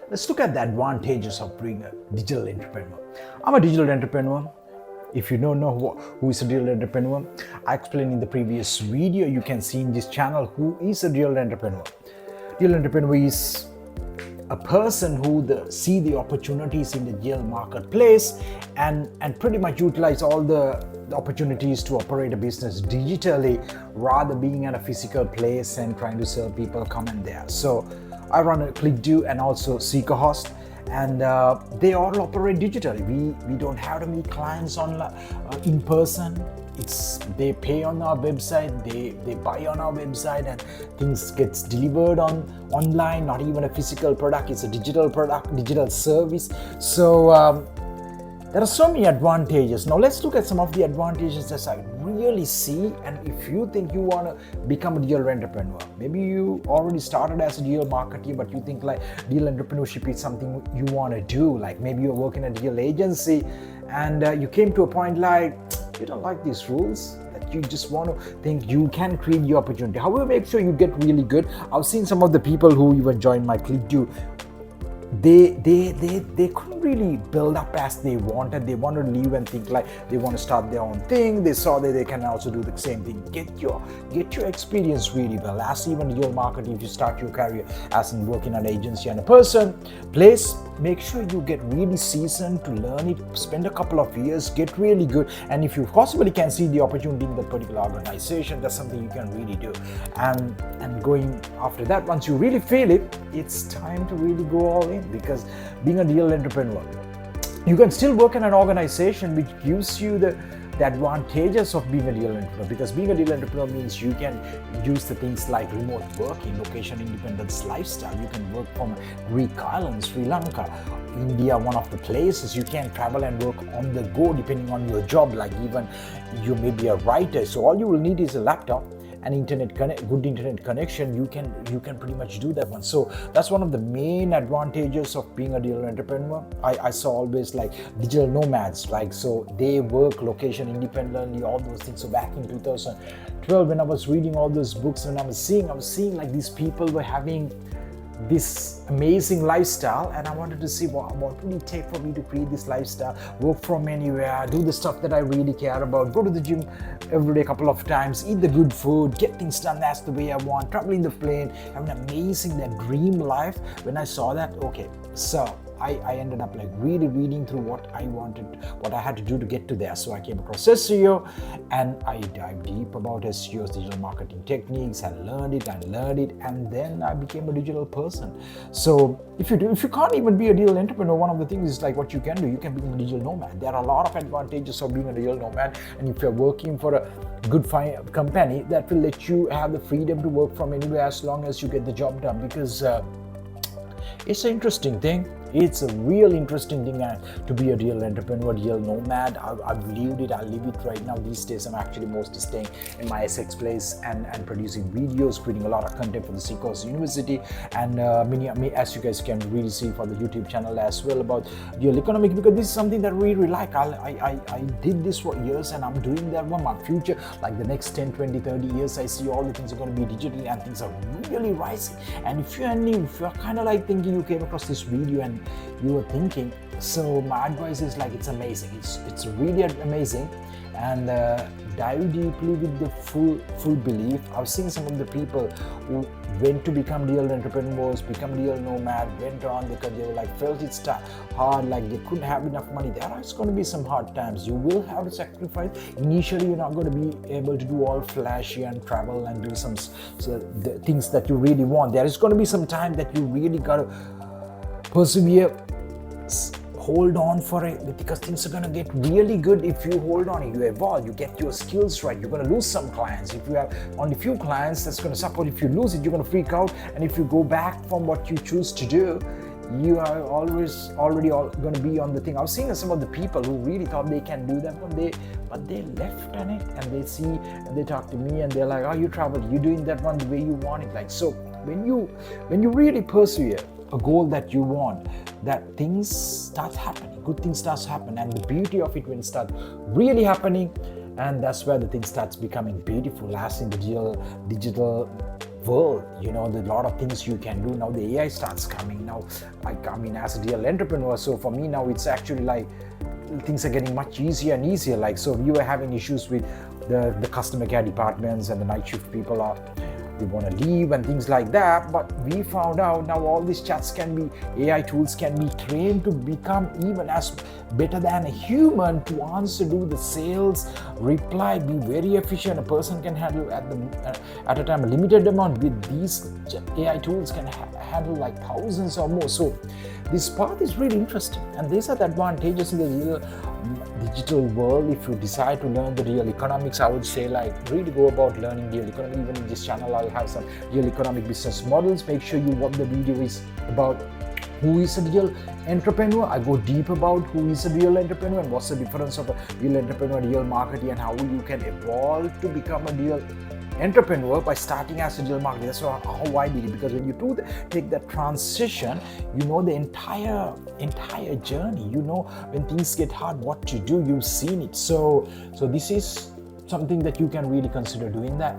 Let's look at the advantages of being a digital entrepreneur. I'm a digital entrepreneur. If you don't know who is a digital entrepreneur, I explained in the previous video. You can see in this channel who is a digital entrepreneur. Digital entrepreneur is a person who see the opportunities in the digital marketplace and pretty much utilize all the opportunities to operate a business digitally rather being at a physical place and trying to serve people come in there. So I run a ClickDo and also SeekaHost, and they all operate digitally. We don't have to meet clients in person. They pay on our website, they buy on our website, and things gets delivered online. Not even a physical product, it's a digital product, digital service. So there are so many advantages. Now let's look at some of the advantages that I really see. And if you think you want to become a digital entrepreneur, maybe you already started as a digital marketer, but you think like digital entrepreneurship is something you want to do. Like maybe you're working at a digital agency and you came to a point like you don't like these rules, that you just want to think you can create your opportunity. However, make sure you get really good. I've seen some of the people who even joined my ClickDo. They couldn't really build up as they wanted. They wanted to leave and think like they want to start their own thing. They saw that they can also do the same thing. Get your experience really well. As even digital marketing, if you start your career as in working at an agency and a place, make sure you get really seasoned to learn it. Spend a couple of years, get really good. And if you possibly can see the opportunity in that particular organization, that's something you can really do. And going after that, once you really feel it, it's time to really go all in. Because being a digital entrepreneur, you can still work in an organization which gives you the advantages of being a digital entrepreneur. Because being a digital entrepreneur means you can use the things like remote working, location independence lifestyle. You can work from Greek islands, Sri Lanka, India, one of the places. You can travel and work on the go depending on your job. Like even you may be a writer, so all you will need is a laptop and good internet connection. You can pretty much do that one. So that's one of the main advantages of being a digital entrepreneur. I saw always like digital nomads, like so they work location independently, all those things. So back in 2012, when I was reading all those books, when I was seeing like these people were having this amazing lifestyle, and I wanted to see what would it take for me to create this lifestyle, work from anywhere, do the stuff that I really care about, go to the gym every day a couple of times, eat the good food, get things done as the way I want, travel in the plane, have an amazing, that dream life. When I saw that, okay, so I ended up like really reading through what I wanted, what I had to do to get to there. So I came across SEO and I dived deep about SEO's digital marketing techniques. I learned it, and then I became a digital person. So if you can't even be a digital entrepreneur, one of the things is like what you can do, you can become a digital nomad. There are a lot of advantages of being a digital nomad, and if you're working for a good company, that will let you have the freedom to work from anywhere as long as you get the job done. Because it's an interesting thing. It's a real interesting thing to be a digital entrepreneur, digital nomad. I've lived it. I live it right now. These days, I'm actually mostly staying in my Essex place and producing videos, creating a lot of content for the ClickDo University, and as you guys can really see for the YouTube channel as well about digital economics, because this is something that we really like. I did this for years, and I'm doing that one. My future, like the next 10, 20, 30 years, I see all the things are going to be digital, and things are really rising. And if you're new, if you're kind of like thinking, you came across this video and you were thinking, so my advice is like, it's amazing. It's really amazing, and dive deeply with the full belief. I've seen some of the people who went to become digital entrepreneurs, become digital nomad, went on because they were like felt it's hard, like they couldn't have enough money. There is going to be some hard times. You will have to sacrifice. Initially, you're not going to be able to do all flashy and travel and do the things that you really want. There is going to be some time that you really got to persevere, hold on for it, because things are going to get really good if you hold on, you evolve, you get your skills right. You're going to lose some clients. If you have only few clients, that's going to support. If you lose it, you're going to freak out. And if you go back from what you choose to do, you are already going to be on the thing. I've seen some of the people who really thought they can do that, but they left on it, and they talk to me and they're like, oh, you traveled, you're doing that one the way you want it. Like, so when you really persevere a goal that you want, that things start happening, good things starts happening, and the beauty of it when it starts really happening, and that's where the thing starts becoming beautiful. As in the digital world. There's a lot of things you can do now. The AI starts coming now. As a real entrepreneur, so for me now it's actually like things are getting much easier and easier. Like, so we were having issues with the customer care departments, and the night shift people they want to leave and things like that. But we found out now all these chats can be, AI tools can be trained to become even as better than a human to answer, do the sales, reply, be very efficient. A person can handle at a time a limited amount. With these AI tools can handle like thousands or more. So this path is really interesting, and these are the advantages in the real digital world. If you decide to learn the real economics, I would say like really go about learning real economics. Even in this channel I'll have some real economic business models. Make sure you watch the video is about who is a real entrepreneur. I go deep about who is a real entrepreneur and what's the difference of a real entrepreneur, real marketer, and how you can evolve to become a real entrepreneur by starting as a real marketer. That's how I did it, because when you take that transition, the entire journey. When things get hard, what to do. You've seen it. So this is something that you can really consider doing that.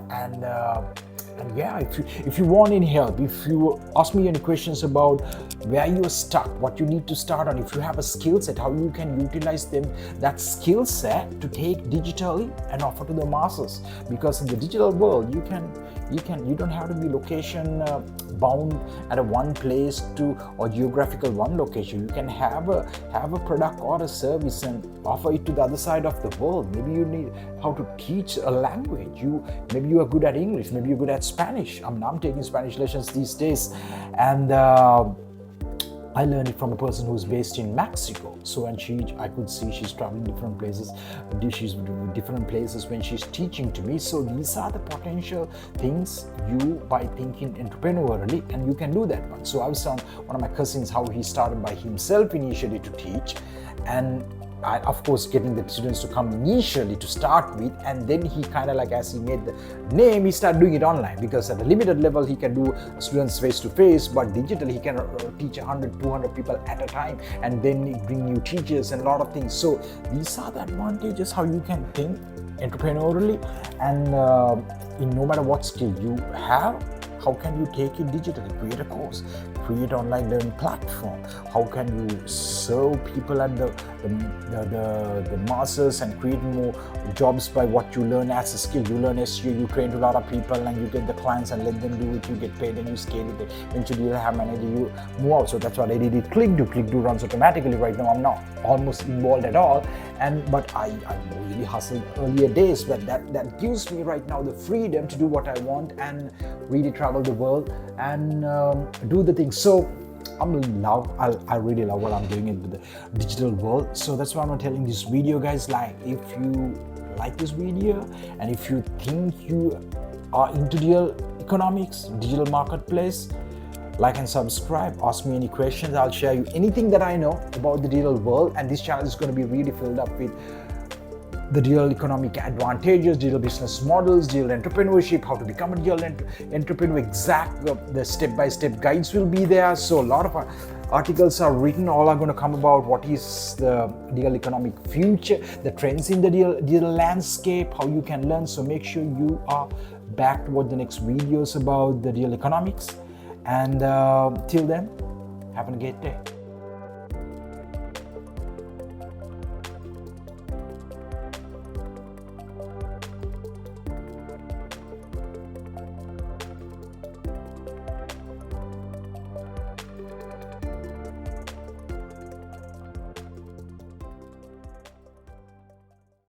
And yeah, if you want any help, if you ask me any questions about where you're stuck, what you need to start on, if you have a skill set, how you can utilize that skill set to take digitally and offer to the masses. Because in the digital world, you don't have to be location bound at a one place or geographical one location. You can have a product or a service and offer it to the other side of the world. Maybe you need how to teach a language. Maybe you are good at English, maybe you're good at Spanish. I'm taking Spanish lessons these days, and I learned it from a person who's based in Mexico. So, and I could see she's traveling different places. She's doing different places when she's teaching to me. So these are the potential things by thinking entrepreneurially, and you can do that one. So I was on one of my cousins, how he started by himself initially to teach, and of course getting the students to come initially to start with, and then he kind of like, as he made the name, he started doing it online, because at a limited level he can do students face to face, but digitally he can teach 100-200 people at a time, and then bring new teachers and a lot of things. So these are the advantages how you can think entrepreneurially, and in no matter what skill you have, how can you take it digitally? Create a course, create online learning platform. How can you serve people at the masses and create more jobs by what you learn as a skill? You learn SEO, you train a lot of people, and you get the clients and let them do it. You get paid and you scale it. Eventually you have manager, you move out. So that's what I did with ClickDo. ClickDo runs automatically right now. I'm not almost involved at all, but I really hustled earlier days. But that gives me right now the freedom to do what I want and really travel the world and do the things. So I really love what I'm doing in the digital world. So that's why I'm telling this video, guys. Like, if you like this video and if you think you are into real economics, digital marketplace, like and subscribe. Ask me any questions. I'll share you anything that I know about the digital world, and this channel is going to be really filled up with the real economic advantages, digital business models, digital entrepreneurship, how to become a digital entrepreneur. The step-by-step guides will be there. So a lot of articles are written, all are going to come about what is the digital economic future, the trends in the digital landscape, how you can learn. So make sure you are back to watch the next videos about the digital economics. And till then, have a great day.